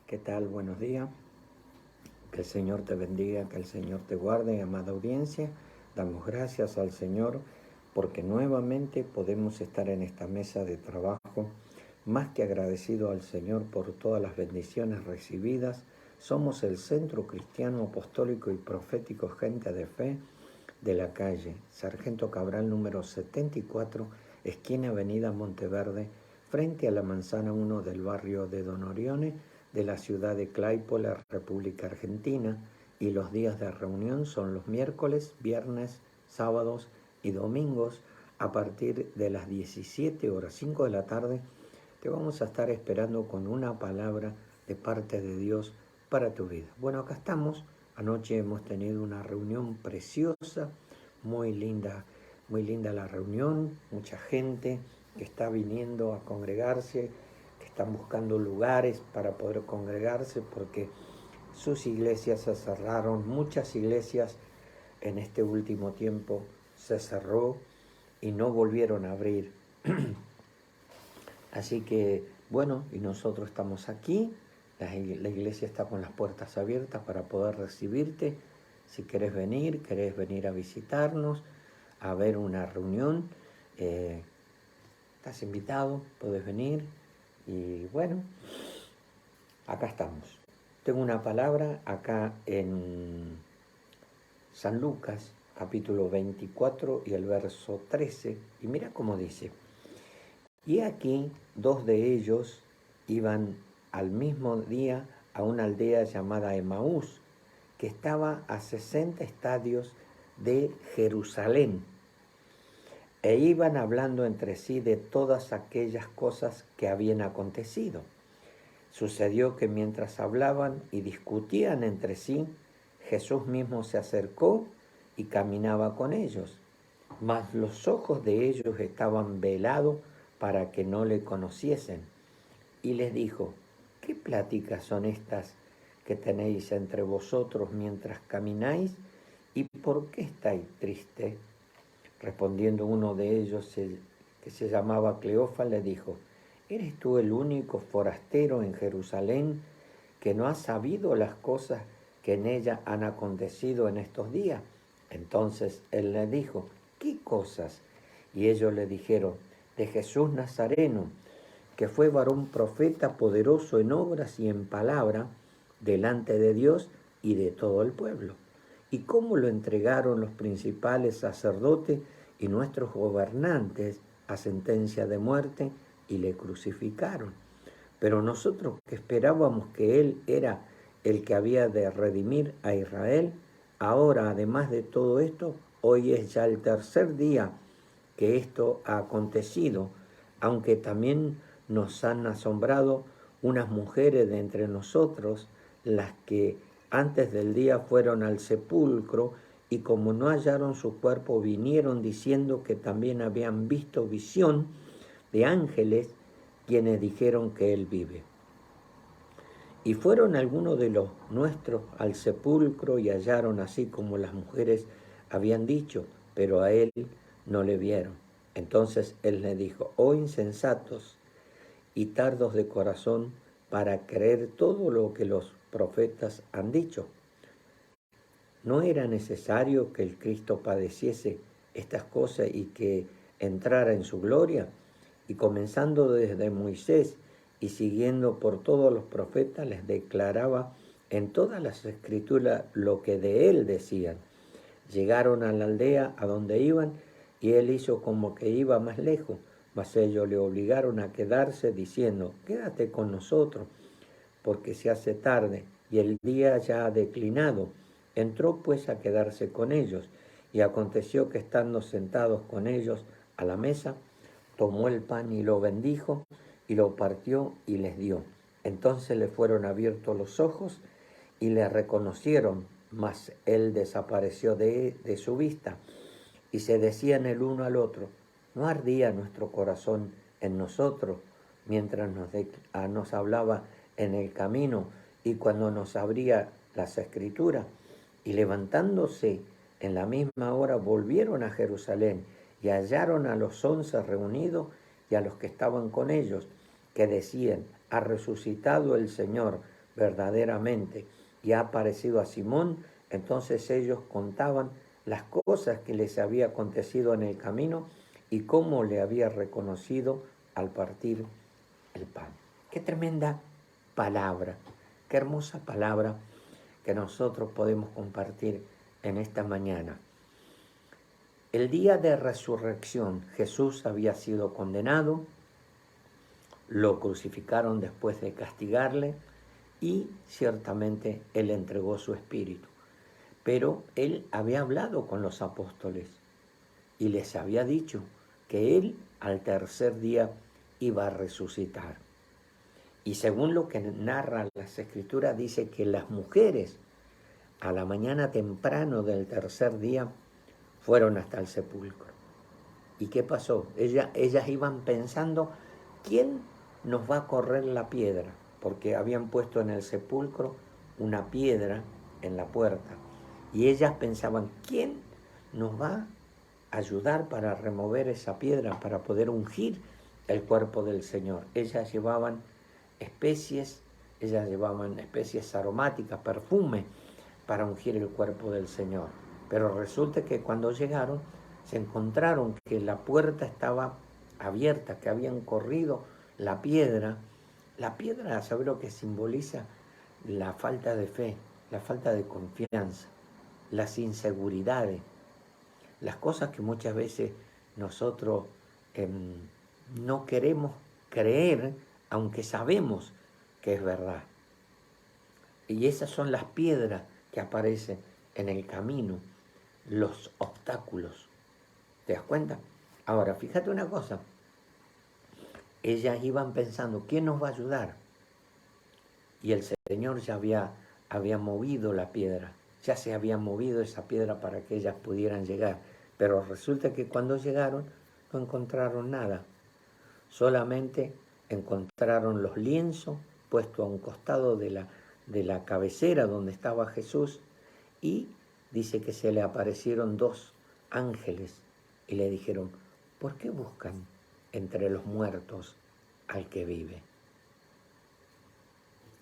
¿Qué tal? Buenos días. Que el Señor te bendiga, que el Señor te guarde, amada audiencia. Damos gracias al Señor porque nuevamente podemos estar en esta mesa de trabajo. Más que agradecido al Señor por todas las bendiciones recibidas, somos el Centro Cristiano Apostólico y Profético Gente de Fe de la calle Sargento Cabral número 74, esquina Avenida Monteverde, frente a la Manzana 1 del barrio de Don Orione, de la ciudad de Claypole, República Argentina, y los días de reunión son los miércoles, viernes, sábados y domingos a partir de las 17 horas 5 de la tarde. Te vamos a estar esperando con una palabra de parte de Dios para tu vida. Bueno, acá estamos. Anoche hemos tenido una reunión preciosa, muy linda la reunión, mucha gente que está viniendo a congregarse, que están buscando lugares para poder congregarse porque sus iglesias se cerraron, muchas iglesias en este último tiempo se cerró y no volvieron a abrir. Así que, bueno, y nosotros estamos aquí, la iglesia está con las puertas abiertas para poder recibirte. Si querés venir a visitarnos, a ver una reunión, estás invitado, puedes venir. Y bueno, acá estamos. Tengo una palabra acá en San Lucas, capítulo 24 y el verso 13, y mira cómo dice: y aquí 2 de ellos iban al mismo día a una aldea llamada Emaús, que estaba a 60 estadios de Jerusalén, e iban hablando entre sí de todas aquellas cosas que habían acontecido. Sucedió que mientras hablaban y discutían entre sí, Jesús mismo se acercó y caminaba con ellos, mas los ojos de ellos estaban velados para que no le conociesen. Y les dijo: ¿qué pláticas son estas que tenéis entre vosotros mientras camináis? ¿Y por qué estáis tristes? Respondiendo uno de ellos, que se llamaba Cleofa, le dijo: ¿eres tú el único forastero en Jerusalén que no ha sabido las cosas que en ella han acontecido en estos días? Entonces él le dijo: ¿qué cosas? Y ellos le dijeron: de Jesús Nazareno, que fue varón profeta, poderoso en obras y en palabra, delante de Dios y de todo el pueblo. Y cómo lo entregaron los principales sacerdotes y nuestros gobernantes a sentencia de muerte y le crucificaron. Pero nosotros, que esperábamos que Él era el que había de redimir a Israel, ahora, además de todo esto, hoy es ya el tercer día que esto ha acontecido, aunque también nos han asombrado unas mujeres de entre nosotros, las que antes del día fueron al sepulcro, y como no hallaron su cuerpo, vinieron diciendo que también habían visto visión de ángeles, quienes dijeron que él vive. Y fueron algunos de los nuestros al sepulcro y hallaron así como las mujeres habían dicho, pero a él no le vieron. Entonces él le dijo: oh insensatos y tardos de corazón para creer todo lo que los profetas han dicho. ¿No era necesario que el Cristo padeciese estas cosas y que entrara en su gloria? Y comenzando desde Moisés y siguiendo por todos los profetas, les declaraba en todas las escrituras lo que de él decían. Llegaron a la aldea a donde iban, y él hizo como que iba más lejos, mas ellos le obligaron a quedarse, diciendo: quédate con nosotros, porque se hace tarde y el día ya ha declinado. Entró pues a quedarse con ellos, y aconteció que estando sentados con ellos a la mesa, tomó el pan y lo bendijo, y lo partió y les dio. Entonces le fueron abiertos los ojos y le reconocieron, mas él desapareció de su vista. Y se decían el uno al otro: ¿no ardía nuestro corazón en nosotros mientras nos hablaba en el camino y cuando nos abría las escrituras? Y levantándose en la misma hora volvieron a Jerusalén y hallaron a los 11 reunidos y a los que estaban con ellos, que decían: ha resucitado el Señor, verdaderamente y ha aparecido a Simón. Entonces ellos contaban las cosas que les había acontecido en el camino y cómo le había reconocido al partir el pan. Qué tremenda palabra, qué hermosa palabra que nosotros podemos compartir en esta mañana. El día de resurrección Jesús había sido condenado, lo crucificaron después de castigarle y ciertamente Él entregó su espíritu. Pero Él había hablado con los apóstoles y les había dicho que Él al tercer día iba a resucitar. Y según lo que narra las Escrituras, dice que las mujeres a la mañana temprano del tercer día fueron hasta el sepulcro. ¿Y qué pasó? Ellas iban pensando, ¿quién nos va a correr la piedra? Porque habían puesto en el sepulcro una piedra en la puerta. Y ellas pensaban, ¿quién nos va a ayudar para remover esa piedra, para poder ungir el cuerpo del Señor? Ellas llevaban especies aromáticas, perfume, para ungir el cuerpo del Señor. Pero resulta que cuando llegaron, se encontraron que la puerta estaba abierta, que habían corrido la piedra. La piedra, ¿sabe lo que simboliza? La falta de fe, la falta de confianza, las inseguridades, las cosas que muchas veces nosotros no queremos creer, aunque sabemos que es verdad. Y esas son las piedras que aparecen en el camino, los obstáculos. ¿Te das cuenta? Ahora, fíjate una cosa. Ellas iban pensando, ¿quién nos va a ayudar? Y el Señor ya había movido la piedra. Ya se había movido esa piedra para que ellas pudieran llegar. Pero resulta que cuando llegaron no encontraron nada. Solamente encontraron los lienzos puestos a un costado de la cabecera donde estaba Jesús, y dice que se le aparecieron dos ángeles y le dijeron, ¿por qué buscan entre los muertos al que vive?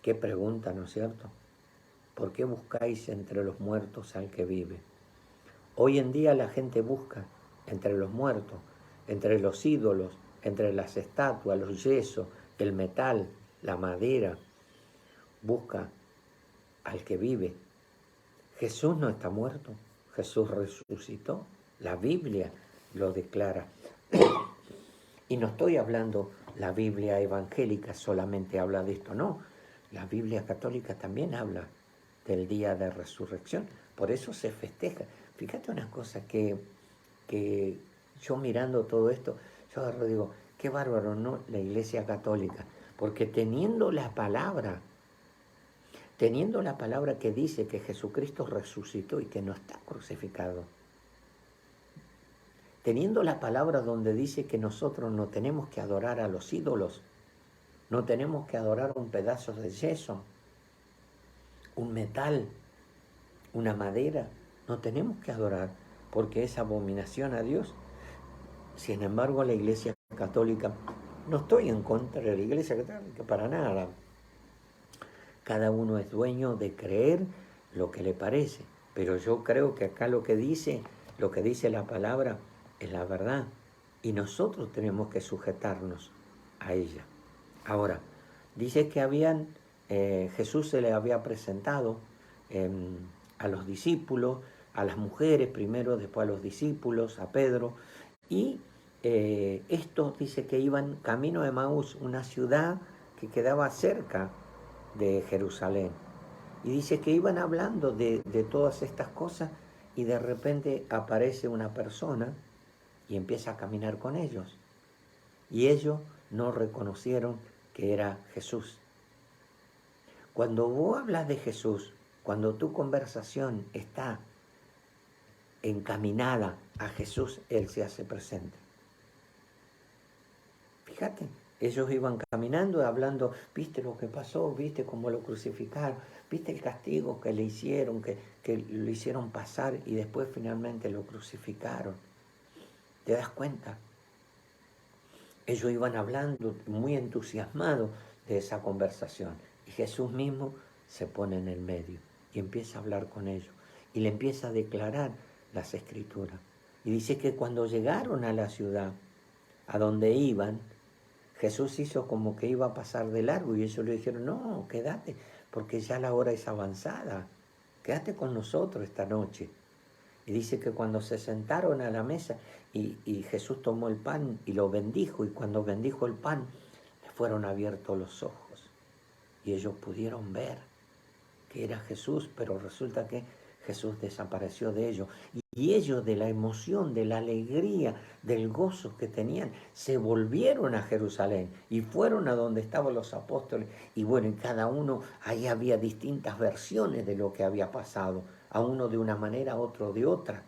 Qué pregunta, ¿no es cierto? ¿Por qué buscáis entre los muertos al que vive? Hoy en día la gente busca entre los muertos, entre los ídolos, entre las estatuas, los yesos, el metal, la madera. Busca al que vive. Jesús no está muerto, Jesús resucitó. La Biblia lo declara. Y no estoy hablando, la Biblia evangélica solamente habla de esto, no. La Biblia católica también habla del día de resurrección. Por eso se festeja. Fíjate una cosa que yo mirando todo esto, yo agarro y digo, qué bárbaro, ¿no? La Iglesia Católica. Porque teniendo la palabra que dice que Jesucristo resucitó y que no está crucificado, teniendo la palabra donde dice que nosotros no tenemos que adorar a los ídolos, no tenemos que adorar un pedazo de yeso, un metal, una madera, no tenemos que adorar porque es abominación a Dios. Sin embargo, la Iglesia Católica, no estoy en contra de la Iglesia Católica para nada. Cada uno es dueño de creer lo que le parece, pero yo creo que acá lo que dice la palabra es la verdad y nosotros tenemos que sujetarnos a ella. Ahora, dice que Jesús se le había presentado a los discípulos, a las mujeres primero, después a los discípulos, a Pedro, y estos dice que iban camino de Emaús, una ciudad que quedaba cerca de Jerusalén. Y dice que iban hablando de todas estas cosas y de repente aparece una persona y empieza a caminar con ellos. Y ellos no reconocieron que era Jesús. Cuando vos hablas de Jesús, cuando tu conversación está encaminada a Jesús, Él se hace presente. Fíjate, ellos iban caminando, hablando, viste lo que pasó, viste cómo lo crucificaron, viste el castigo que le hicieron, que lo hicieron pasar y después finalmente lo crucificaron. ¿Te das cuenta? Ellos iban hablando muy entusiasmados de esa conversación y Jesús mismo se pone en el medio y empieza a hablar con ellos y le empieza a declarar las escrituras. Y dice que cuando llegaron a la ciudad, a donde iban, Jesús hizo como que iba a pasar de largo y ellos le dijeron, no, quédate, porque ya la hora es avanzada, quédate con nosotros esta noche. Y dice que cuando se sentaron a la mesa y Jesús tomó el pan y lo bendijo, y cuando bendijo el pan, le fueron abiertos los ojos y ellos pudieron ver que era Jesús, pero resulta que Jesús desapareció de ellos. Y ellos, de la emoción, de la alegría, del gozo que tenían, se volvieron a Jerusalén y fueron a donde estaban los apóstoles. Y bueno, en cada uno, ahí había distintas versiones de lo que había pasado. A uno de una manera, a otro de otra.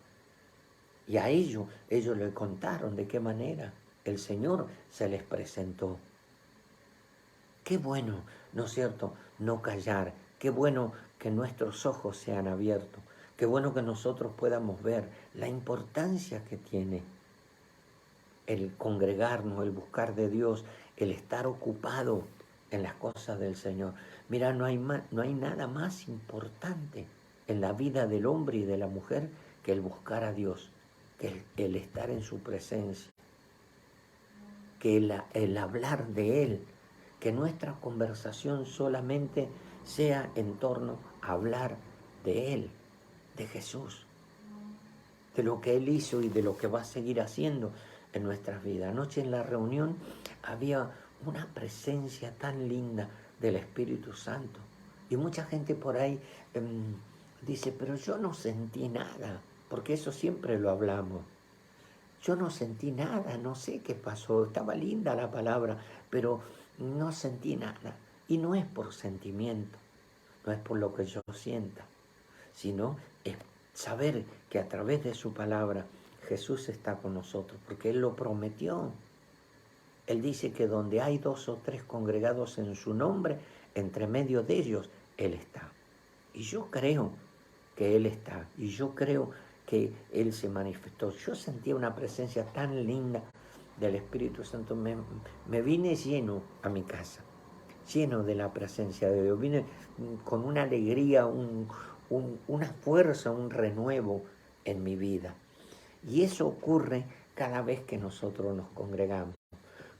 Y a ellos le contaron de qué manera el Señor se les presentó. Qué bueno, ¿no es cierto?, no callar. Qué bueno que nuestros ojos sean abiertos. Qué bueno que nosotros podamos ver la importancia que tiene el congregarnos, el buscar de Dios, el estar ocupado en las cosas del Señor. Mira, no hay nada más importante en la vida del hombre y de la mujer que el buscar a Dios, que el estar en su presencia, que el hablar de Él, que nuestra conversación solamente sea en torno a hablar de Él, de Jesús, de lo que Él hizo y de lo que va a seguir haciendo en nuestras vidas. Anoche en la reunión había una presencia tan linda del Espíritu Santo. Y mucha gente por ahí dice, pero yo no sentí nada, porque eso siempre lo hablamos. Yo no sentí nada, no sé qué pasó, estaba linda la palabra, pero no sentí nada. Y no es por sentimiento, no es por lo que yo sienta, sino es saber que a través de su palabra Jesús está con nosotros, porque Él lo prometió. Él dice que donde hay 2 o 3 congregados en su nombre, entre medio de ellos, Él está. Y yo creo que Él está, y yo creo que Él se manifestó. Yo sentía una presencia tan linda del Espíritu Santo, me vine lleno a mi casa, lleno de la presencia de Dios, vine con una alegría, una fuerza, un renuevo en mi vida. Y eso ocurre cada vez que nosotros nos congregamos,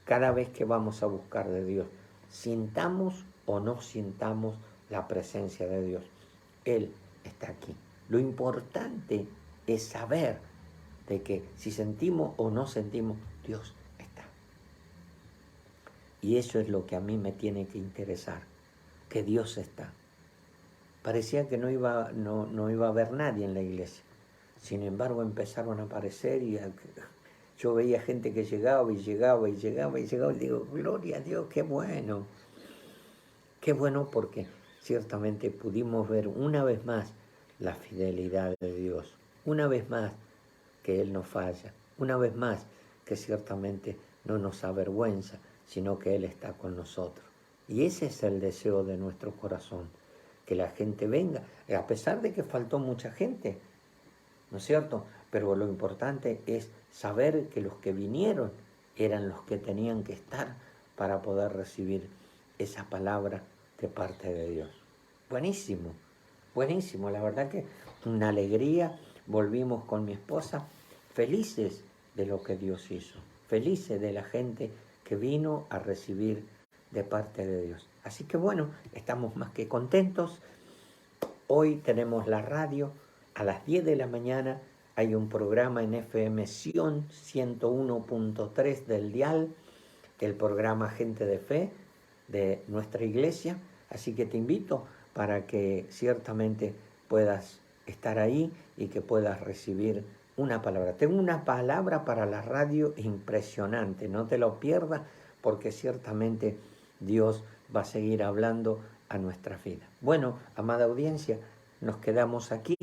cada vez que vamos a buscar de Dios, sintamos o no sintamos la presencia de Dios. Él está aquí. Lo importante es saber de que si sentimos o no sentimos, Dios está. Y eso es lo que a mí me tiene que interesar, que Dios está. Parecía que no iba a haber nadie en la iglesia. Sin embargo, empezaron a aparecer y yo veía gente que llegaba y llegaba y llegaba y llegaba y digo, gloria a Dios, qué bueno. Qué bueno porque ciertamente pudimos ver una vez más la fidelidad de Dios. Una vez más que Él no falla. Una vez más que ciertamente no nos avergüenza, sino que Él está con nosotros. Y ese es el deseo de nuestro corazón, que la gente venga, a pesar de que faltó mucha gente, ¿no es cierto? Pero lo importante es saber que los que vinieron eran los que tenían que estar para poder recibir esa palabra de parte de Dios. Buenísimo, buenísimo, la verdad que una alegría. Volvimos con mi esposa felices de lo que Dios hizo, felices de la gente que vino a recibir de parte de Dios. Así que bueno, estamos más que contentos. Hoy tenemos la radio a las 10 de la mañana. Hay un programa en FM Sion 101.3 del dial, el programa Gente de Fe de nuestra iglesia. Así que te invito para que ciertamente puedas estar ahí y que puedas recibir una palabra. Tengo una palabra para la radio impresionante, no te lo pierdas porque ciertamente Dios va a seguir hablando a nuestra vida. Bueno, amada audiencia, nos quedamos aquí.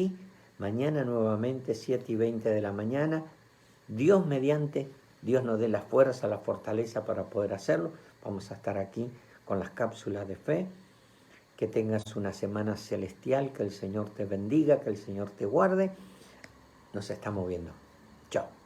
Mañana nuevamente 7:20 de la mañana. Dios mediante, Dios nos dé la fuerza, la fortaleza para poder hacerlo. Vamos a estar aquí con las cápsulas de fe. Que tengas una semana celestial, que el Señor te bendiga, que el Señor te guarde. Nos estamos viendo. Chao.